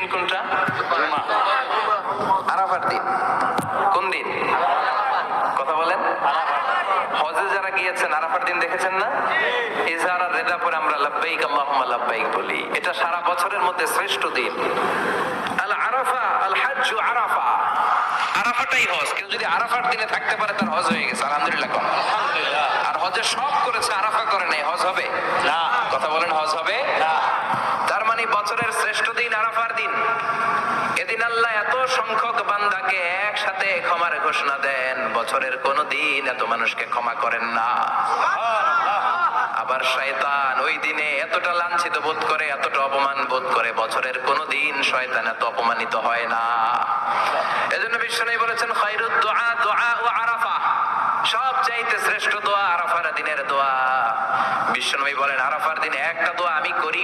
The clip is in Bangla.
দিন কোনটা? আরাফার দিন। কোন দিন? কথা বলেন। হজে যারা গিয়েছেন আরাফার দিন দেখেছেন না? ইজহার আর রেদা পরে আমরা লাব্বাইক আল্লাহুম্মা লাব্বাইক বলি। এটা সারা বছরের মধ্যে শ্রেষ্ঠ দিন। আল আরাফা আল হাজ্জু আরাফা, আরাফাটাই হজ। কেউ যদি আরাফার দিনে থাকতে পারে তার হজ হয়ে গেছে, আলহামদুলিল্লাহ। আর হজে সব করেছে, আরাফা করে নাই, হজ হবে না। কথা বলেন, হজ হবে না। তার মানে বছরের শ্রেষ্ঠ দিন আরাফার দিন। এদিন আল্লাহ এত সংখ্যক বান্দাকে একসাথে ক্ষমার ঘোষণা দেন, বছরের কোন দিন এত মানুষকে ক্ষমা করেন না। আবার শয়তান ওই দিনে এতটা লাঞ্ছিত বোধ করে, এতটা অপমান বোধ করে, বছরের কোন দিন শয়তান এত অপমানিত হয় না। এজন্য বিশ্বনবী বলেছেন খায়রুদ দুআ দুআ ও আরাফা, সবচাইতে শ্রেষ্ঠ দোয়া আরাফার দিনের দোয়া। বিশ্বনবী বলেন আরাফার দিনে একটা দোয়া আমি করি,